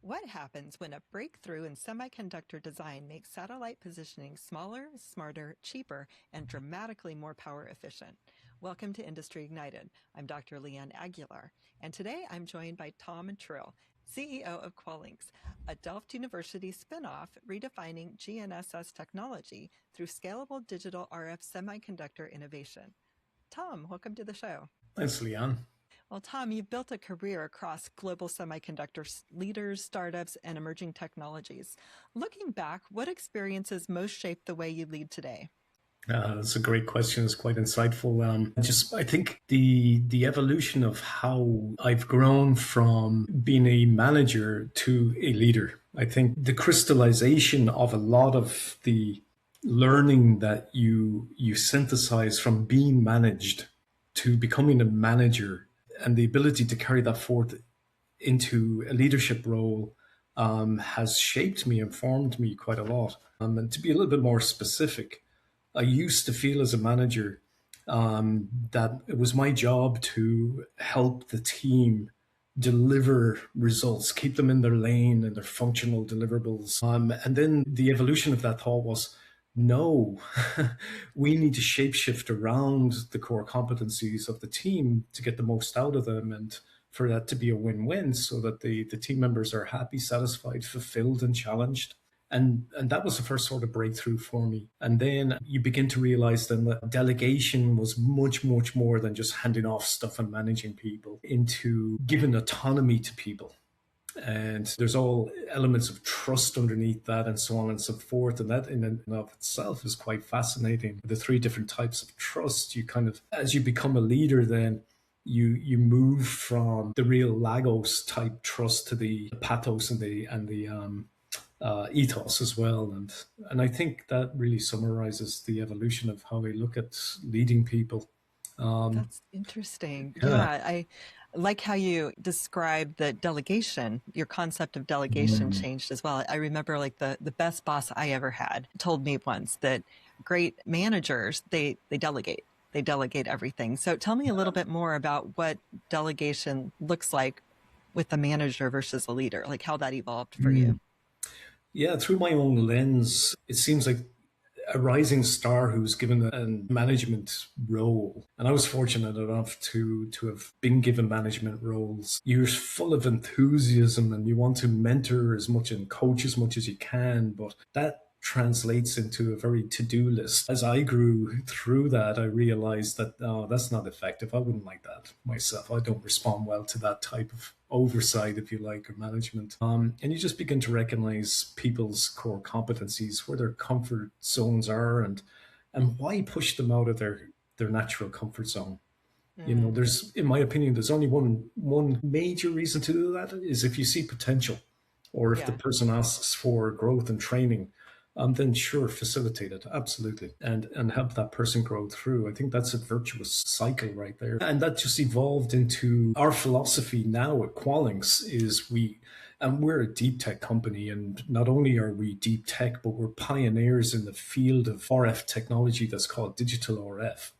What happens when a breakthrough in semiconductor design makes satellite positioning smaller, smarter, cheaper, and dramatically more power efficient? Welcome to Industry Ignited. I'm Dr. Leanne Aguilar, and today I'm joined by Tom Trill, CEO of Qualynx, a Delft University spinoff redefining GNSS technology through scalable digital RF semiconductor innovation. Tom, welcome to the show. Thanks, Leanne. Well, Tom, you've built a career across global semiconductor leaders, startups, and emerging technologies. Looking back, what experiences most shaped the way you lead today? That's a great question. It's quite insightful. I think the evolution of how I've grown from being a manager to a leader. I think the crystallization of a lot of the learning that you synthesize from being managed to becoming a manager and the ability to carry that forth into a leadership role has shaped me and formed me quite a lot. And to be a little bit more specific, I used to feel as a manager that it was my job to help the team deliver results, keep them in their lane and their functional deliverables. And then the evolution of that thought was, no, we need to shapeshift around the core competencies of the team to get the most out of them and for that to be a win-win so that the team members are happy, satisfied, fulfilled, and challenged. And that was the first sort of breakthrough for me. And then you begin to realize then that delegation was much, much more than just handing off stuff and managing people into giving autonomy to people. And there's all elements of trust underneath that and so on and so forth. And that in and of itself is quite fascinating. The three different types of trust, you kind of, as you become a leader, then you move from the real Lagos type trust to the pathos and the ethos as well. And I think that really summarizes the evolution of how we look at leading people. That's interesting. Yeah, I like how you described the delegation. Your concept of delegation changed as well. I remember like the best boss I ever had told me once that great managers, they delegate. They delegate everything. So tell me a little bit more about what delegation looks like with a manager versus a leader, like how that evolved for you. Yeah, through my own lens, it seems like a rising star who's given a management role. And I was fortunate enough to have been given management roles. You're full of enthusiasm and you want to mentor as much and coach as much as you can, but that translates into a very to-do list. As I grew through that, I realized that that's not effective. I wouldn't like that myself. I don't respond well to that type of oversight, if you like, or management. And you just begin to recognize people's core competencies, where their comfort zones are, and why push them out of their natural comfort zone. You know, there's, in my opinion, there's only one major reason to do that is if you see potential, or if the person asks for growth and training. Then sure, facilitate it, absolutely, and help that person grow through. I think that's a virtuous cycle right there. And that just evolved into our philosophy now at Qualynx is we're a deep tech company, and not only are we deep tech, but we're pioneers in the field of RF technology that's called digital RF.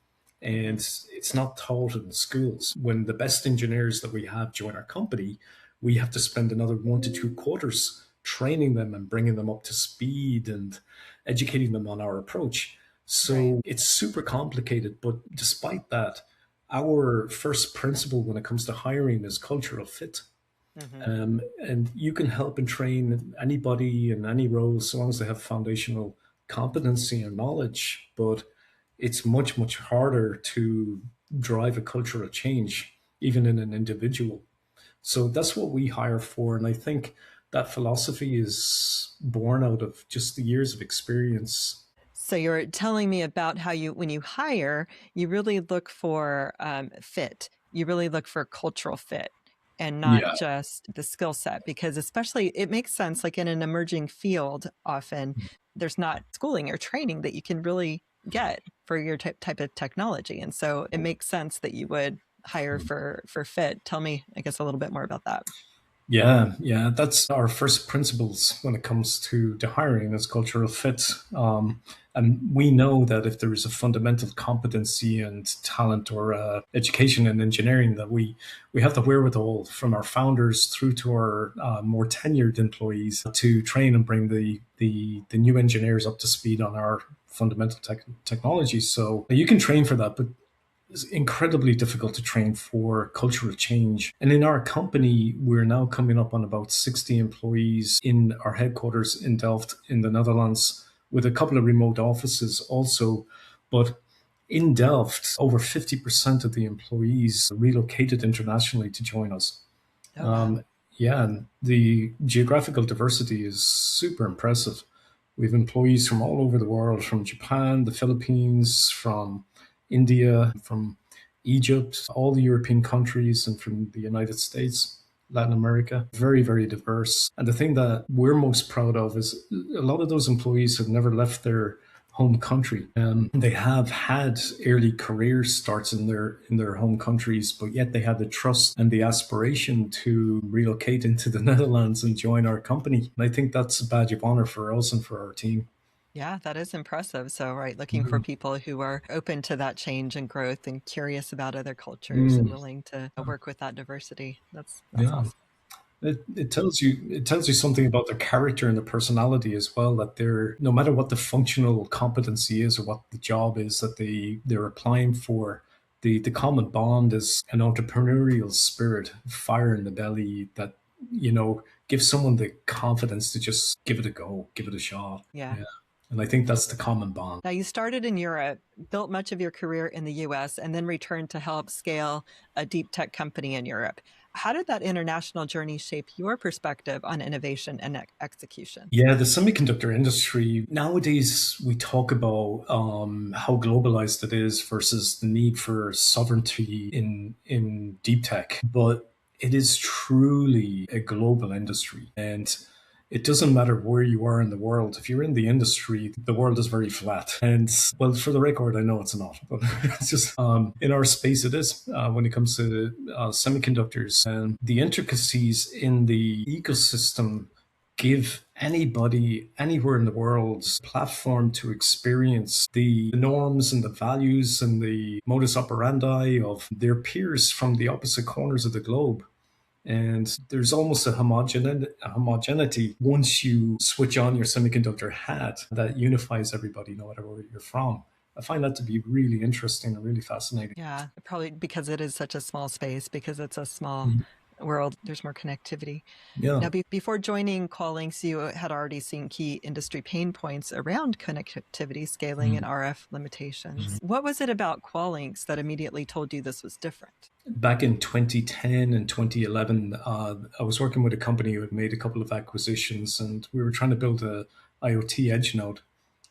And it's not taught in schools. When the best engineers that we have join our company, we have to spend another 1 to 2 quarters training them and bringing them up to speed and educating them on our approach. So it's super complicated, but despite that, our first principle when it comes to hiring is cultural fit. And you can help and train anybody in any role so long as they have foundational competency and knowledge, but it's much, much harder to drive a cultural change, even in an individual. So that's what we hire for. And I think that philosophy is born out of just the years of experience. So you're telling me about how when you hire, you really look for fit. You really look for cultural fit and not just the skill set, because especially it makes sense, like in an emerging field, often there's not schooling or training that you can really get for your type of technology. And so it makes sense that you would hire for fit. Tell me, I guess, a little bit more about that. Yeah. That's our first principles when it comes to hiring is cultural fit. And we know that if there is a fundamental competency and talent or education and engineering, that we have the wherewithal from our founders through to our more tenured employees to train and bring the new engineers up to speed on our fundamental technologies. So you can train for that, but it's incredibly difficult to train for cultural change. And in our company, we're now coming up on about 60 employees in our headquarters in Delft, in the Netherlands, with a couple of remote offices also. But in Delft, over 50% of the employees relocated internationally to join us. Oh, wow. Um, yeah, and the geographical diversity is super impressive. We have employees from all over the world, from Japan, the Philippines, from India, from Egypt, all the European countries, and from the United States, Latin America. Very, very diverse. And the thing that we're most proud of is a lot of those employees have never left their home country. They have had early career starts in their home countries, but yet they had the trust and the aspiration to relocate into the Netherlands and join our company. And I think that's a badge of honor for us and for our team. Yeah, that is impressive. So, right, looking for Mm, people who are open to that change and growth and curious about other cultures and mm, willing to work with that diversity. That's yeah. awesome. It tells you something about their character and their personality as well, that they're, no matter what the functional competency is or what the job is that they're applying for, the common bond is an entrepreneurial spirit, fire in the belly that, gives someone the confidence to just give it a go, give it a shot. Yeah. Yeah. And I think that's the common bond. Now, you started in Europe, built much of your career in the US, and then returned to help scale a deep tech company in Europe. How did that international journey shape your perspective on innovation and execution? Yeah, the semiconductor industry, nowadays we talk about how globalized it is versus the need for sovereignty in deep tech, but it is truly a global industry. And it doesn't matter where you are in the world. If you're in the industry, the world is very flat. And well, for the record, I know it's not, but it's just in our space, it is when it comes to semiconductors and the intricacies in the ecosystem give anybody anywhere in the world a platform to experience the norms and the values and the modus operandi of their peers from the opposite corners of the globe. And there's almost a homogeneity once you switch on your semiconductor hat that unifies everybody, no matter where you're from. I find that to be really interesting and really fascinating. Yeah, probably because it is such a small space, because it's a small Mhm. world, there's more connectivity. Yeah. Now, before joining Qualynx, you had already seen key industry pain points around connectivity, scaling, and Mhm. RF limitations. What was it about Qualynx that immediately told you this was different? Back in 2010 and 2011, I was working with a company who had made a couple of acquisitions, and we were trying to build a IoT edge node.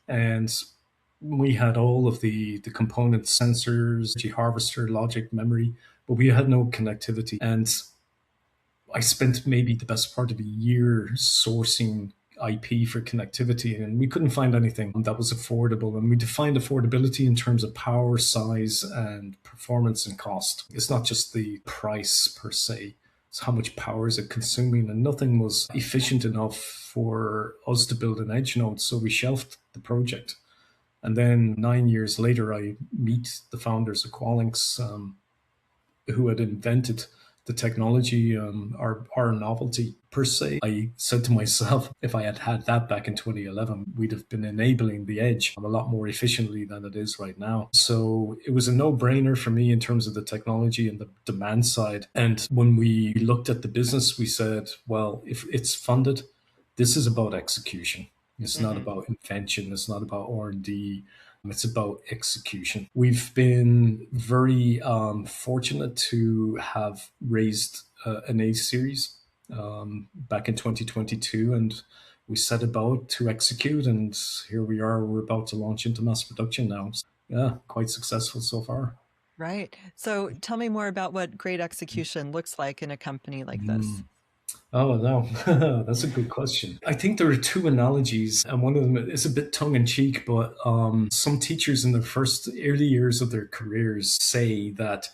And we had all of the components, sensors, energy harvester, logic, memory, but we had no connectivity. And I spent maybe the best part of a year sourcing IP for connectivity, and we couldn't find anything that was affordable. And we defined affordability in terms of power, size, and performance and cost. It's not just the price per se, it's how much power is it consuming, and nothing was efficient enough for us to build an edge node. So we shelved the project. And then 9 years later, I meet the founders of Qualynx, who had invented the technology, our novelty per se. I said to myself, if I had had that back in 2011, we'd have been enabling the edge a lot more efficiently than it is right now. So it was a no-brainer for me in terms of the technology and the demand side. And when we looked at the business, we said, well, if it's funded, this is about execution. It's not Mm-hmm. about invention. It's not about R&D. It's about execution. We've been very fortunate to have raised an A series back in 2022, and we set about to execute. And here we are. We're about to launch into mass production now. So, yeah, quite successful so far. Right. So tell me more about what great execution looks like in a company like this. Mm. Oh, no, that's a good question. I think there are two analogies, and one of them is a bit tongue in cheek, but some teachers in the first early years of their careers say that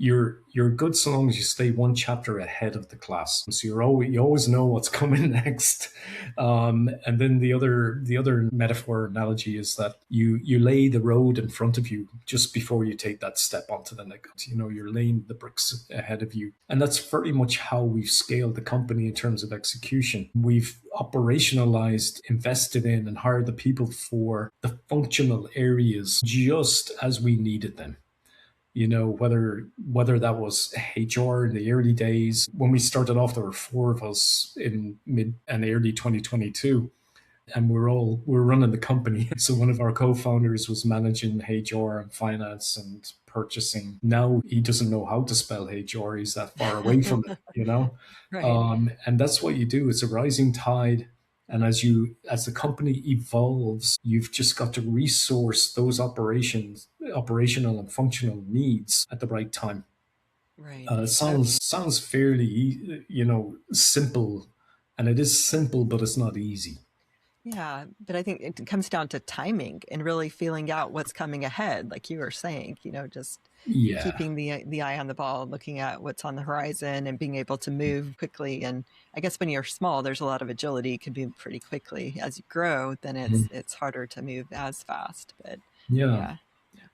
you're good so long as you stay one chapter ahead of the class. So you always know what's coming next. And then the other metaphor analogy is that you lay the road in front of you just before you take that step onto the next. You're laying the bricks ahead of you, and that's very much how we've scaled the company in terms of execution. We've operationalized, invested in, and hired the people for the functional areas just as we needed them. Whether that was HR in the early days. When we started off, there were four of us in mid and early 2022, and we're running the company. So one of our co-founders was managing HR and finance and purchasing. Now he doesn't know how to spell HR. He's that far away from it. Right. And that's what you do. It's a rising tide. And as the company evolves, you've just got to resource those operational and functional needs at the right time. Right. It So, sounds fairly, simple, and it is simple, but it's not easy. yeah, but I think it comes down to timing and really feeling out what's coming ahead, like you were saying, just Yeah. keeping the eye on the ball, looking at what's on the horizon and being able to move quickly. And I guess when you're small, there's a lot of agility, can be pretty quickly. As you grow, then Mhm. it's harder to move as fast. But Yeah. yeah,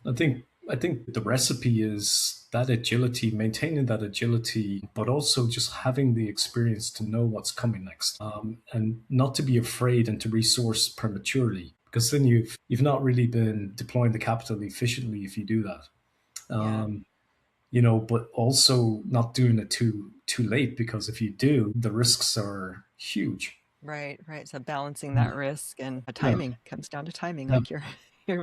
I think the recipe is that agility, maintaining that agility, but also just having the experience to know what's coming next, and not to be afraid and to resource prematurely, because then you've not really been deploying the capital efficiently if you do that. yeah, But also not doing it too late, because if you do, the risks are huge. right, right. So balancing that risk and Yeah, timing comes down to timing, yeah, like you're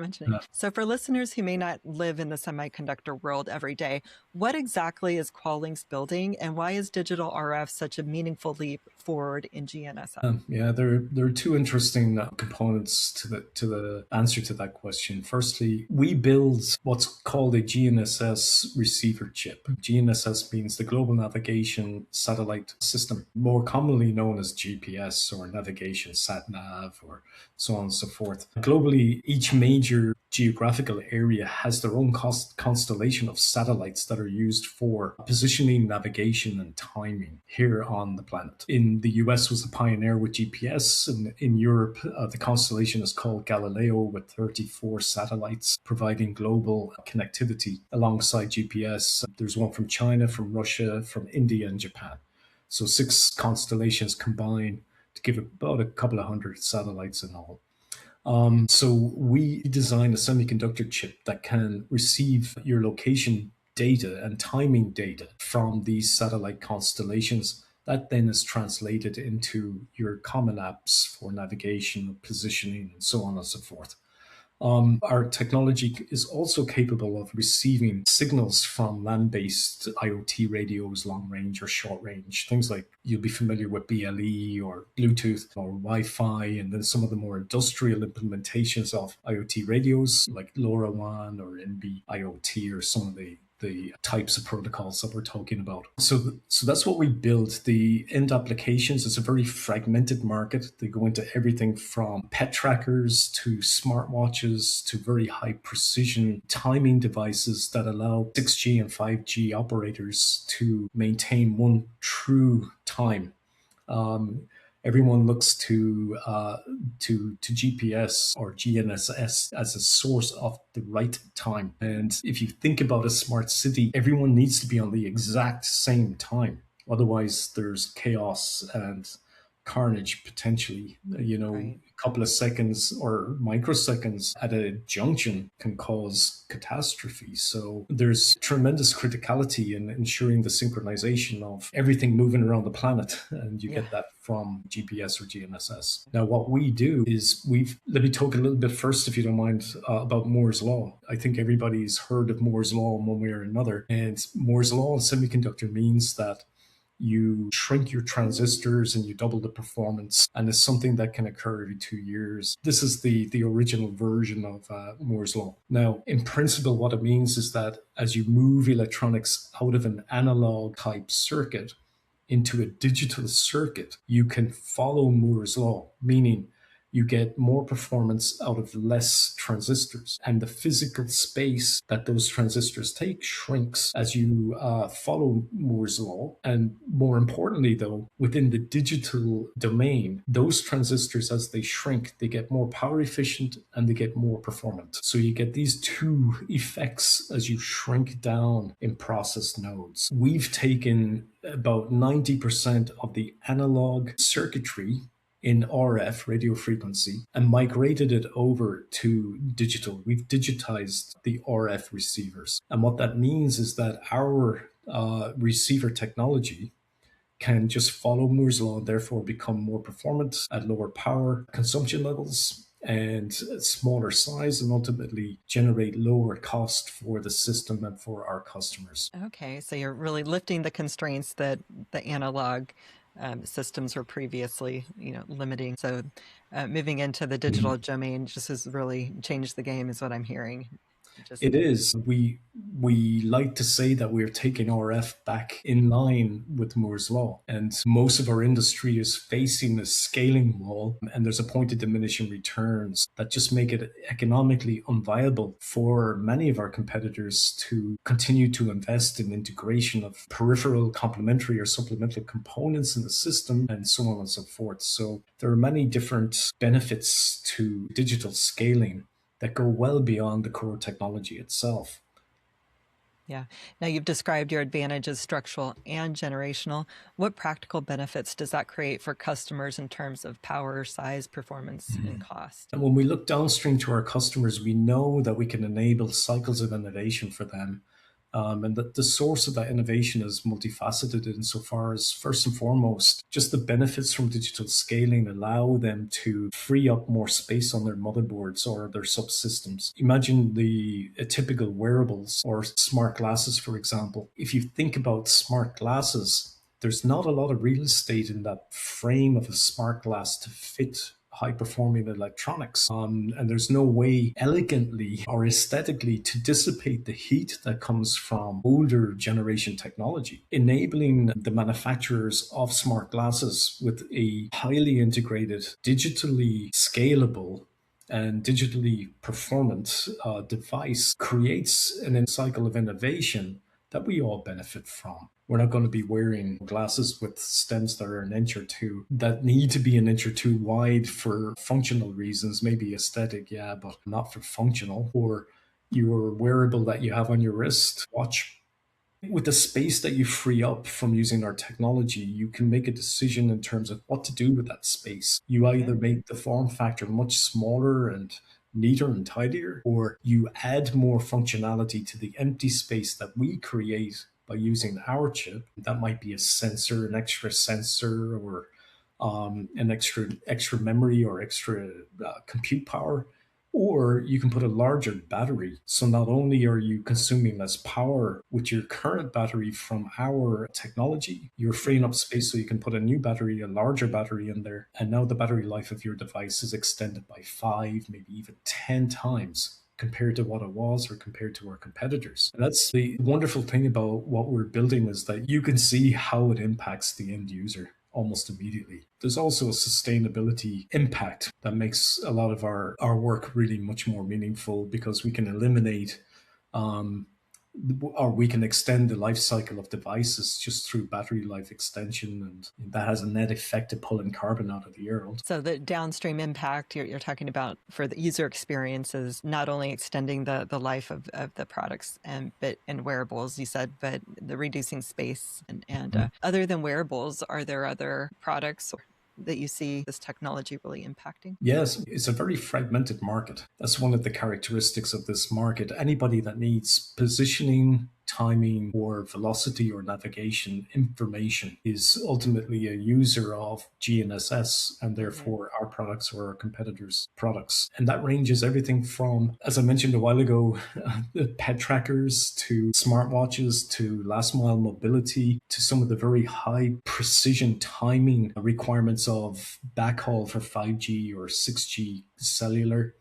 mentioning. yeah. So for listeners who may not live in the semiconductor world every day, what exactly is Qualynx building, and why is digital RF such a meaningful leap forward in GNSS? Yeah, there are two interesting components to the answer to that question. Firstly, we build what's called a GNSS receiver chip. GNSS means the Global Navigation Satellite System, more commonly known as GPS or navigation sat nav or so on and so forth. Globally, each major geographical area has their own constellation of satellites that are used for positioning, navigation, and timing here on the planet. In the US was the pioneer with GPS, and in Europe, the constellation is called Galileo, with 34 satellites providing global connectivity alongside GPS. There's one from China, from Russia, from India, and Japan. So 6 constellations combined to give about a couple of hundred satellites in all. So we design a semiconductor chip that can receive your location data and timing data from these satellite constellations. That then is translated into your common apps for navigation, positioning, and so on and so forth. Our technology is also capable of receiving signals from land-based IoT radios, long range or short range, things like you'll be familiar with BLE or Bluetooth or Wi-Fi, and then some of the more industrial implementations of IoT radios like LoRaWAN or NB-IoT, or some of the types of protocols that we're talking about. So that's what we build. The end applications is a very fragmented market. They go into everything from pet trackers to smartwatches to very high precision timing devices that allow 6G and 5G operators to maintain one true time. Um, Everyone looks to GPS or GNSS as a source of the right time. And if you think about a smart city, everyone needs to be on the exact same time. Otherwise, there's chaos and carnage potentially. Right. A couple of seconds or microseconds at a junction can cause catastrophe. So there's tremendous criticality in ensuring the synchronization of everything moving around the planet. And you Yeah. get that from GPS or GNSS. Now, what we do is let me talk a little bit first, if you don't mind, about Moore's Law. I think everybody's heard of Moore's Law in one way or another. And Moore's Law in semiconductor means that you shrink your transistors and you double the performance, and it's something that can occur every 2 years. This is the original version of Moore's Law. Now, in principle, what it means is that as you move electronics out of an analog type circuit into a digital circuit, you can follow Moore's Law, meaning you get more performance out of less transistors. And the physical space that those transistors take shrinks as you follow Moore's law. And more importantly, though, within the digital domain, those transistors, as they shrink, they get more power efficient and they get more performant. So you get these two effects as you shrink down in process nodes. We've taken about 90% of the analog circuitry in RF, radio frequency, and migrated it over to digital. We've digitized the RF receivers. And what that means is that our receiver technology can just follow Moore's law and therefore become more performant at lower power consumption levels and smaller size, and ultimately generate lower cost for the system and for our customers. Okay, so you're really lifting the constraints that the analog systems were previously, limiting. So moving into the digital domain just has really changed the game, is what I'm hearing. It is. We like to say that we're taking RF back in line with Moore's law, and most of our industry is facing a scaling wall, and there's a point of diminishing returns that just make it economically unviable for many of our competitors to continue to invest in integration of peripheral complementary or supplemental components in the system, and so on and so forth. So there are many different benefits to digital scaling that go well beyond the core technology itself. Yeah. Now, you've described your advantage as structural and generational. What practical benefits does that create for customers in terms of power, size, performance, and cost? And when we look downstream to our customers, we know that we can enable cycles of innovation for them. And that the source of that innovation is multifaceted insofar as, first and foremost, just the benefits from digital scaling allow them to free up more space on their motherboards or their subsystems. Imagine a typical wearables or smart glasses, for example. If you think about smart glasses, there's not a lot of real estate in that frame of a smart glass to fit high-performing electronics. And there's no way elegantly or aesthetically to dissipate the heat that comes from older generation technology, enabling the manufacturers of smart glasses with a highly integrated, digitally scalable and digitally performant device creates an cycle of innovation that we all benefit from. We're not going to be wearing glasses with stems that are an inch or two, that need to be an inch or two wide for functional reasons, maybe aesthetic, yeah, but not for functional. Or your wearable that you have on your wrist watch. With the space that you free up from using our technology, you can make a decision in terms of what to do with that space. You either make the form factor much smaller and neater and tidier, or you add more functionality to the empty space that we create by using our chip. That might be a sensor, an extra sensor, or an extra memory or extra compute power. Or you can put a larger battery. So not only are you consuming less power with your current battery from our technology, you're freeing up space so you can put a new battery, a larger battery in there. And now the battery life of your device is extended by 5, maybe even 10 times compared to what it was or compared to our competitors. And that's the wonderful thing about what we're building, is that you can see how it impacts the end user almost immediately. There's also a sustainability impact that makes a lot of our work really much more meaningful, because we can eliminate or we can extend the life cycle of devices just through battery life extension, and that has a net effect of pulling carbon out of the air. So the downstream impact you're talking about for the user experience is not only extending the life of the products and wearables, you said, but the reducing space. And other than wearables, are there other products that you see this technology really impacting? Yes, it's a very fragmented market. That's one of the characteristics of this market. Anybody that needs positioning, timing, or velocity or navigation information is ultimately a user of GNSS, and therefore our products or our competitors' products. And that ranges everything from, as I mentioned a while ago, pet trackers to smartwatches to last mile mobility to some of the very high precision timing requirements of backhaul for 5G or 6G cellular.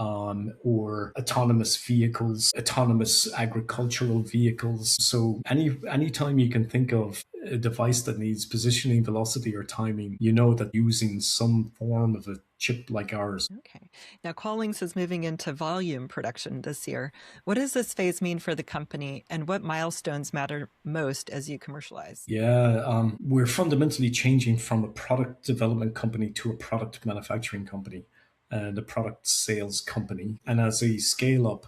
Or autonomous vehicles, autonomous agricultural vehicles. So anytime you can think of a device that needs positioning, velocity, or timing, you know that using some form of a chip like ours. Okay. Now, Qualynx is moving into volume production this year. What does this phase mean for the company, and what milestones matter most as you commercialize? Yeah, we're fundamentally changing from a product development company to a product manufacturing company and a product sales company. And as a scale up,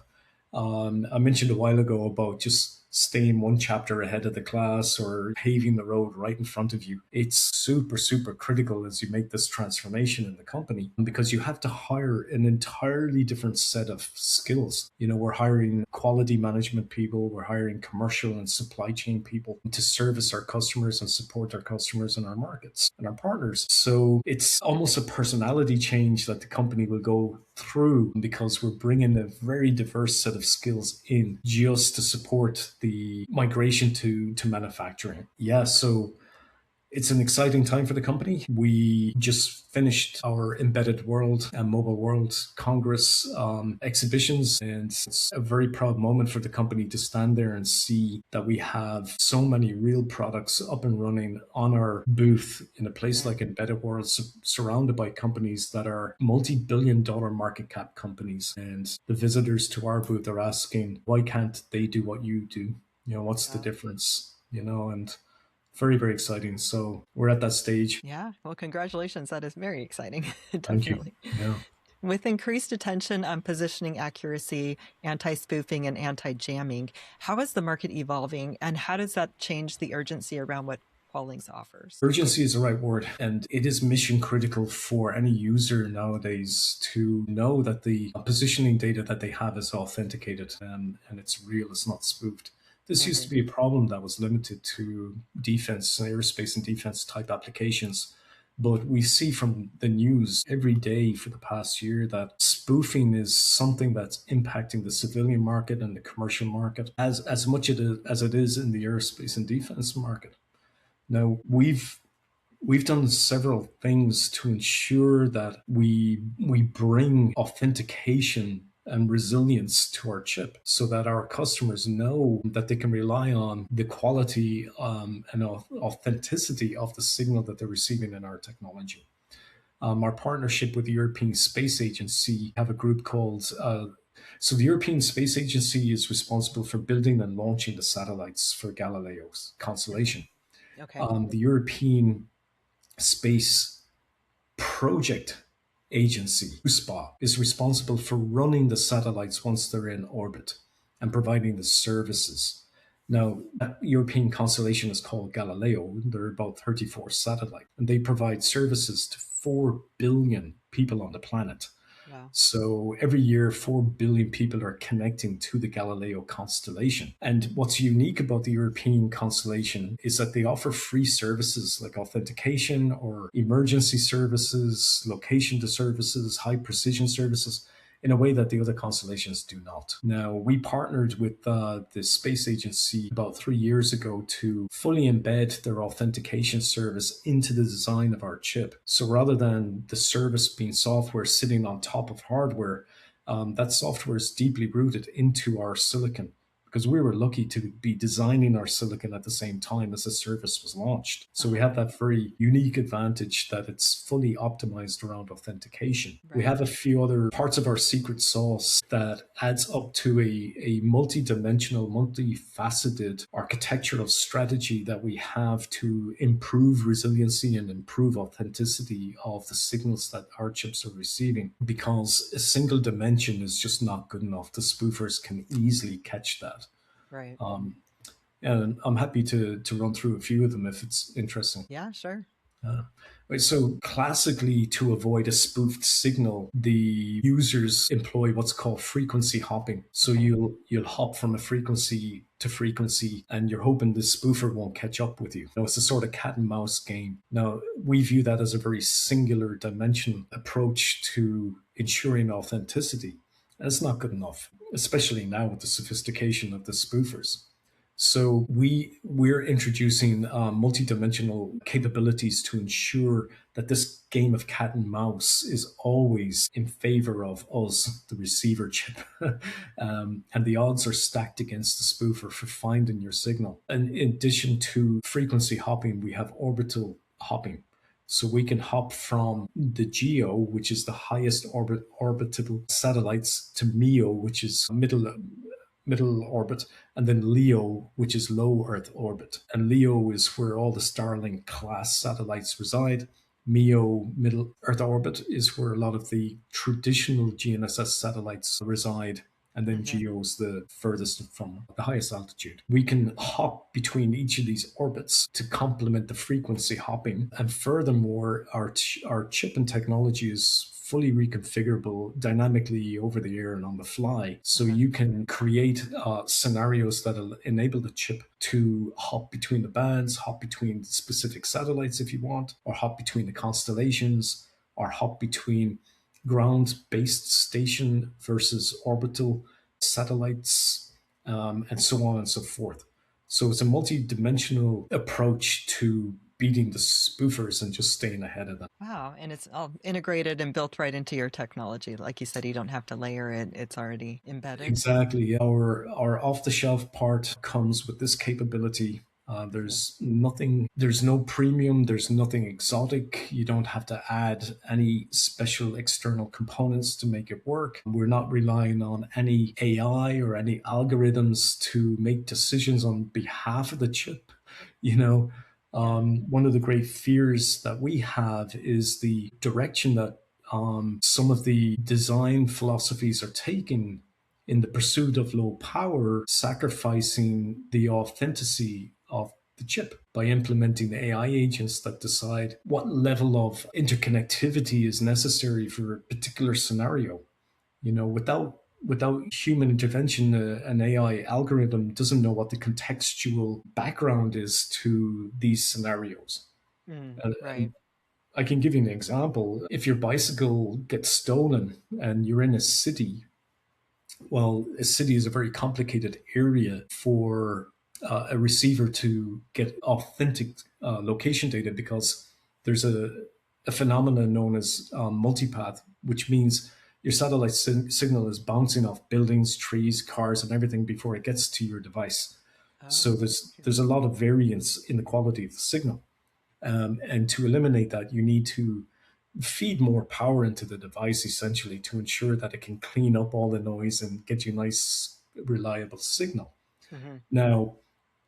I mentioned a while ago about just staying one chapter ahead of the class or paving the road right in front of you. It's super, super critical as you make this transformation in the company because you have to hire an entirely different set of skills. You know, we're hiring quality management people, we're hiring commercial and supply chain people to service our customers and support our customers and our markets and our partners. So it's almost a personality change that the company will go through because we're bringing a very diverse set of skills in just to support the migration to manufacturing. Yeah, so it's an exciting time for the company. We just finished our Embedded World and Mobile World Congress exhibitions, and it's a very proud moment for the company to stand there and see that we have so many real products up and running on our booth in a place like Embedded World, surrounded by companies that are multi-billion-dollar market cap companies. And the visitors to our booth are asking, why can't they do what you do? You know, what's the difference? You know, and very, very exciting. So we're at that stage. Yeah, well, congratulations. That is very exciting. Thank you. Definitely. Yeah. With increased attention on positioning accuracy, anti-spoofing, and anti-jamming, how is the market evolving, and how does that change the urgency around what Qualynx offers? Urgency is the right word, and it is mission critical for any user nowadays to know that the positioning data that they have is authenticated and it's real, it's not spoofed. This used to be a problem that was limited to defense, aerospace and defense type applications. But we see from the news every day for the past year that spoofing is something that's impacting the civilian market and the commercial market as much as it is in the aerospace and defense market. Now, we've done several things to ensure that we bring authentication and resilience to our chip so that our customers know that they can rely on the quality and authenticity of the signal that they're receiving in our technology. Our partnership with the European Space Agency have a group called so the European Space Agency is responsible for building and launching the satellites for Galileo's constellation. Okay. The European Space Project Agency, USPA, is responsible for running the satellites once they're in orbit and providing the services. Now, that European constellation is called Galileo. There are about 34 satellites, and they provide services to 4 billion people on the planet. Wow. So every year, 4 billion people are connecting to the Galileo constellation. And what's unique about the European constellation is that they offer free services like authentication or emergency services, location to services, high precision services, in a way that the other constellations do not. Now, we partnered with the Space Agency about 3 years ago to fully embed their authentication service into the design of our chip. So rather than the service being software sitting on top of hardware, that software is deeply rooted into our silicon, because we were lucky to be designing our silicon at the same time as the service was launched. So we have that very unique advantage that it's fully optimized around authentication. Right. We have a few other parts of our secret sauce that adds up to a multi-dimensional, multifaceted architectural strategy that we have to improve resiliency and improve authenticity of the signals that our chips are receiving, because a single dimension is just not good enough. The spoofers can easily catch that. Right. And I'm happy to run through a few of them if it's interesting. Yeah, sure. Right, so classically, to avoid a spoofed signal, the users employ what's called frequency hopping. So you'll hop from a frequency to frequency, and you're hoping the spoofer won't catch up with you. Now, it's a sort of cat and mouse game. Now, we view that as a very singular dimension approach to ensuring authenticity. And it's not good enough, especially now with the sophistication of the spoofers. So we're introducing multidimensional capabilities to ensure that this game of cat and mouse is always in favor of us, the receiver chip. And the odds are stacked against the spoofer for finding your signal. And in addition to frequency hopping, we have orbital hopping. So we can hop from the GEO, which is the highest orbital satellites, to MEO, which is middle orbit, and then LEO, which is low Earth orbit. And LEO is where all the Starlink class satellites reside. MEO, middle Earth orbit, is where a lot of the traditional GNSS satellites reside. And then GEO is the furthest from the highest altitude. We can hop between each of these orbits to complement the frequency hopping. And furthermore, our chip and technology is fully reconfigurable dynamically over the air and on the fly. So you can create scenarios that enable the chip to hop between the bands, hop between specific satellites if you want, or hop between the constellations, or hop between ground-based station versus orbital satellites, and so on and so forth. So it's a multi-dimensional approach to beating the spoofers and just staying ahead of them. Wow. And it's all integrated and built right into your technology. Like you said, you don't have to layer it. It's already embedded. Exactly. Our off-the-shelf part comes with this capability. There's no premium, there's nothing exotic. You don't have to add any special external components to make it work. We're not relying on any AI or any algorithms to make decisions on behalf of the chip. One of the great fears that we have is the direction that some of the design philosophies are taking in the pursuit of low power, sacrificing the authenticity of the chip by implementing the AI agents that decide what level of interconnectivity is necessary for a particular scenario. Without human intervention, an AI algorithm doesn't know what the contextual background is to these scenarios. Right. I can give you an example. If your bicycle gets stolen and you're in a city, well, a city is a very complicated area for a receiver to get authentic location data, because there's a phenomenon known as multipath, which means your satellite signal is bouncing off buildings, trees, cars, and everything before it gets to your device. So there's a lot of variance in the quality of the signal. And to eliminate that, you need to feed more power into the device, essentially, to ensure that it can clean up all the noise and get you a nice, reliable signal. Now,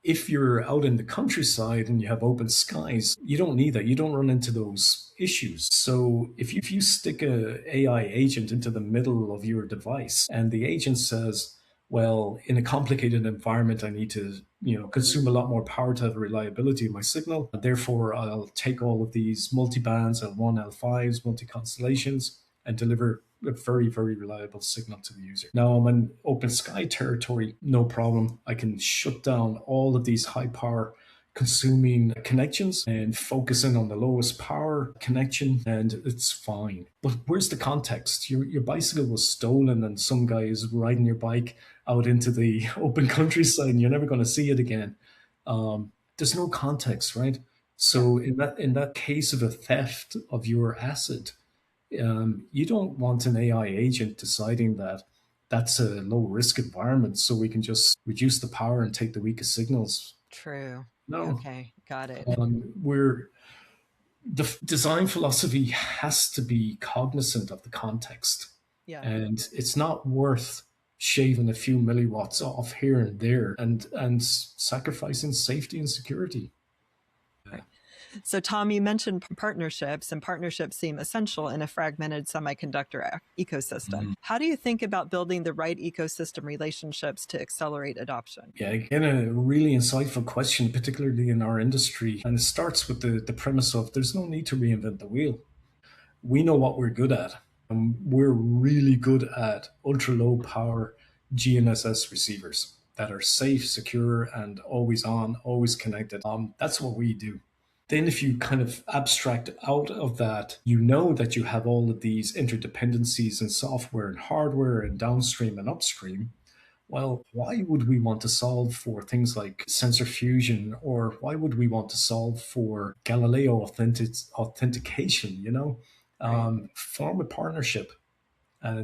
if you're out in the countryside and you have open skies, you don't need that. You don't run into those issues. So if you stick a AI agent into the middle of your device and the agent says, well, in a complicated environment, I need to, consume a lot more power to have reliability of my signal. Therefore, I'll take all of these multi-bands, L1, L5s, multi-constellations, and deliver a very, very reliable signal to the user. Now I'm in open sky territory, no problem. I can shut down all of these high power consuming connections and focus in on the lowest power connection, and it's fine. But where's the context? Your bicycle was stolen and some guy is riding your bike out into the open countryside and you're never going to see it again. There's no context, right? So in that case of a theft of your asset, you don't want an AI agent deciding that that's a low risk environment, so we can just reduce the power and take the weakest signals. True. No. Okay, got it. The design philosophy has to be cognizant of the context. Yeah. And it's not worth shaving a few milliwatts off here and there and sacrificing safety and security. Right. So, Tom, you mentioned partnerships, and partnerships seem essential in a fragmented semiconductor ecosystem. How do you think about building the right ecosystem relationships to accelerate adoption? Yeah, again, a really insightful question, particularly in our industry. And it starts with the premise of there's no need to reinvent the wheel. We know what we're good at. We're really good at ultra low power GNSS receivers that are safe, secure, and always on, always connected. That's what we do. Then if you kind of abstract out of that, you know that you have all of these interdependencies in software and hardware and downstream and upstream. Well, why would we want to solve for things like sensor fusion, or why would we want to solve for Galileo authentication, Form a partnership.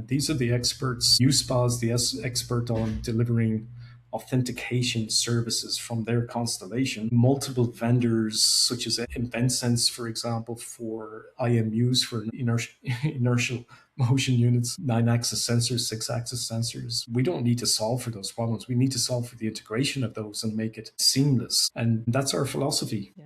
These are the experts. USPA is the expert on delivering authentication services from their constellation. Multiple vendors, such as InventSense, for example, for IMUs, for inertial motion units, 9-axis sensors, 6-axis sensors. We don't need to solve for those problems. We need to solve for the integration of those and make it seamless. And that's our philosophy. Yeah.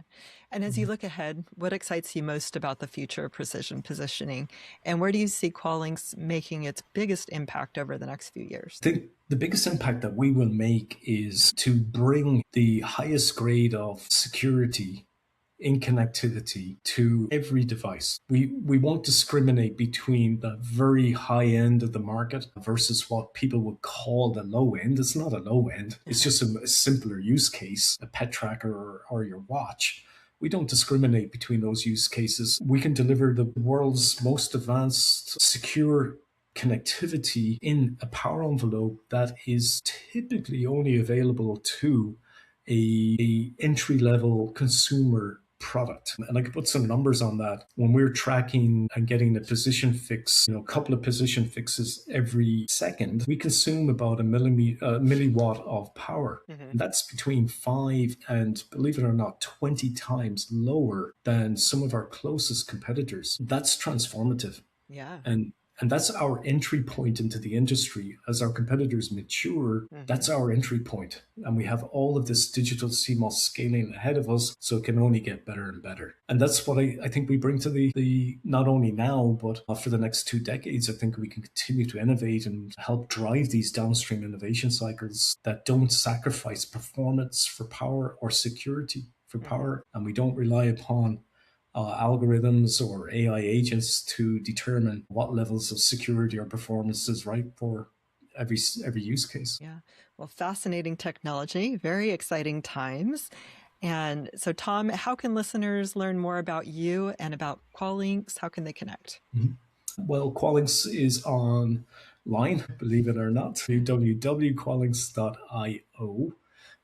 And as you look ahead, what excites you most about the future of precision positioning? And where do you see Qualynx making its biggest impact over the next few years? I think the biggest impact that we will make is to bring the highest grade of security in connectivity to every device. We won't discriminate between the very high end of the market versus what people would call the low end. It's not a low end. It's just a simpler use case, a pet tracker or your watch. We don't discriminate between those use cases. We can deliver the world's most advanced, secure connectivity in a power envelope that is typically only available to a entry-level consumer product. And I could put some numbers on that. When we're tracking and getting a position fix, a couple of position fixes every second, we consume about a milliwatt of power. Mm-hmm. And that's between 5 and, believe it or not, 20 times lower than some of our closest competitors. That's transformative. Yeah. And that's our entry point into the industry. As our competitors mature, that's our entry point. And we have all of this digital CMOS scaling ahead of us, so it can only get better and better. And that's what I think we bring to the not only now, but for the next 2 decades. I think we can continue to innovate and help drive these downstream innovation cycles that don't sacrifice performance for power or security for power. And we don't rely upon algorithms or AI agents to determine what levels of security or performance is right for every use case. Yeah. Well, fascinating technology, very exciting times. And so, Tom, how can listeners learn more about you and about Qualynx? How can they connect? Mm-hmm. Well, Qualynx is online, believe it or not, www.qualynx.io.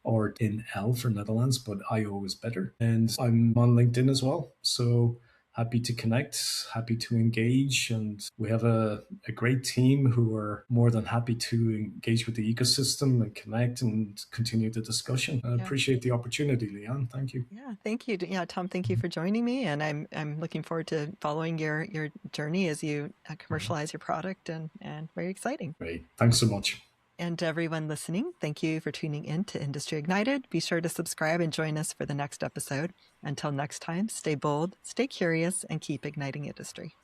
Or in L for Netherlands, but IO is better. And I'm on LinkedIn as well. So happy to connect, happy to engage. And we have a great team who are more than happy to engage with the ecosystem and connect and continue the discussion. I appreciate the opportunity, Leanne. Thank you. Yeah, thank you. Yeah, Tom, thank you for joining me. And I'm looking forward to following your journey as you commercialize your product, and very exciting. Great. Thanks so much. And to everyone listening, thank you for tuning in to Industry Ignited. Be sure to subscribe and join us for the next episode. Until next time, stay bold, stay curious, and keep igniting industry.